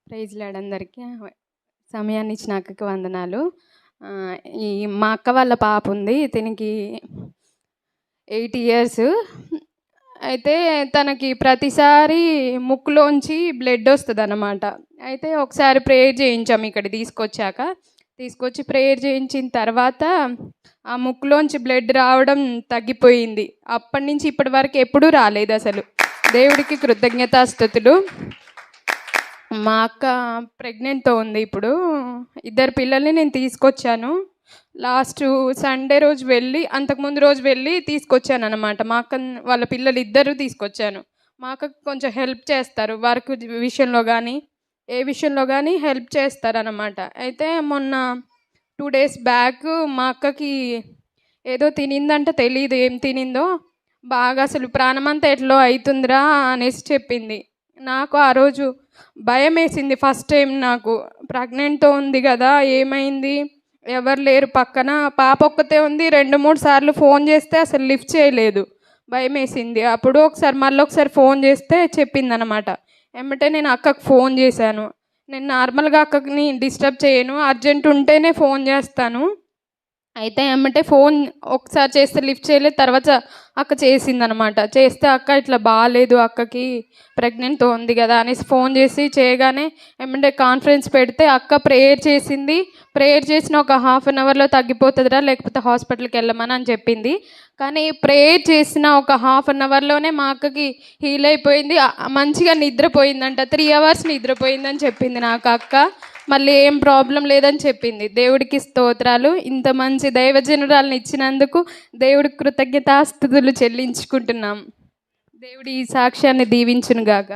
Praise lord అందరికీ. సమయాన్ని ఇచ్చిన అక్కకి వందనాలు. ఆహ్, ఈ మా అక్క వాళ్ళ పాప ఉంది. తినకి 8 ఇయర్స్. అయితే తనకి ప్రతిసారి ముక్కులోంచి బ్లడ్ వస్తదనమాట. అయితే ఒకసారి ప్రేయర్ చేయించాము ఇక్కడికి తీసుకొచ్చాక. తీసుకొచ్చి ప్రేయర్ చేయించిన తర్వాత ఆ ముక్కులోంచి బ్లడ్ రావడం తగ్గిపోయింది. అప్పటినుంచి ఇప్పటి వరకు ఎప్పుడూ రాలేదసలు. దేవుడికి కృతజ్ఞతాస్తుతులు. మా అక్క ప్రెగ్నెంట్‌తో ఉంది ఇప్పుడు. 2 పిల్లల్ని నేను తీసుకొచ్చాను. లాస్ట్ సండే రోజు వెళ్ళి, అంతకుముందు రోజు వెళ్ళి తీసుకొచ్చాననమాట. మా అక్క వాళ్ళ పిల్లలిద్దరూ తీసుకొచ్చాను. మా అక్కకి కొంచెం హెల్ప్ చేస్తారు. వర్క్ విషయంలో గానీ, ఏ విషయంలో గానీ హెల్ప్ చేస్తారనమాట. అయితే మొన్న 2 డేస్ బ్యాక్ మా అక్కకి ఏదో తినిందంట, తెలీదు ఏం తినిందో. బాగా అసలు ప్రాణమంతా ఎట్లో అయితుందిరా అనేసి చెప్పింది. నాకు ఆ రోజు భయమేసింది. ఫస్ట్ టైం నాకు. ప్రెగ్నెంట్‌తో ఉంది గదా! ఏమైంది? ఎవరు లేరు పక్కన. పాప ఒక్కతే ఉంది. 2, 3 సార్లు ఫోన్ చేస్తే అసలు లిఫ్ట్ చేయలేదు. భయమేసింది. అప్పుడు మళ్ళొకసారి ఫోన్ చేస్తే చెప్పిందనమాట. ఎమ్మటే నేను అక్కకి ఫోన్ చేశాను. నేను నార్మల్‌గా అక్కని డిస్టర్బ్ చేయను. అర్జెంట్ ఉంటేనే ఫోన్ చేస్తాను. అయితే ఎమ్మటే ఫోన్ ఒకసారి చేస్తే లిఫ్ట్ చేయలేదు. తర్వాత అక్క చేసిందనమాట. చేస్తే అక్క ఇట్లా బాలేదు, అక్కకి ప్రెగ్నెంట్‌తో ఉంది కదా అనేసి ఫోన్ చేసి చేయగానే ఎమ్మటే కాన్ఫరెన్స్ పెడితే అక్క ప్రేయర్ చేసింది. ప్రేయర్ చేసిన ఒక హాఫ్ అన్ అవర్‌లో తగ్గిపోతుందిరా, లేకపోతే హాస్పిటల్‌కి వెళ్ళమని అని చెప్పింది. కానీ ప్రేయర్ చేసిన ఒక హాఫ్ అన్ అవర్‌లోనే మా అక్కకి హీల్ అయిపోయింది. మంచిగా నిద్రపోయిందంట. 3 అవర్స్ నిద్రపోయిందని చెప్పింది నాకు అక్క. మళ్ళీ ఏం ప్రాబ్లం లేదని చెప్పింది. దేవుడికి స్తోత్రాలు. ఇంత మంచి దైవజనురాలను ఇచ్చినందుకు దేవుడికి కృతజ్ఞతాస్తుతులు చెల్లించుకుంటున్నాం. దేవుడు ఈ సాక్ష్యాన్ని దీవించునుగాక.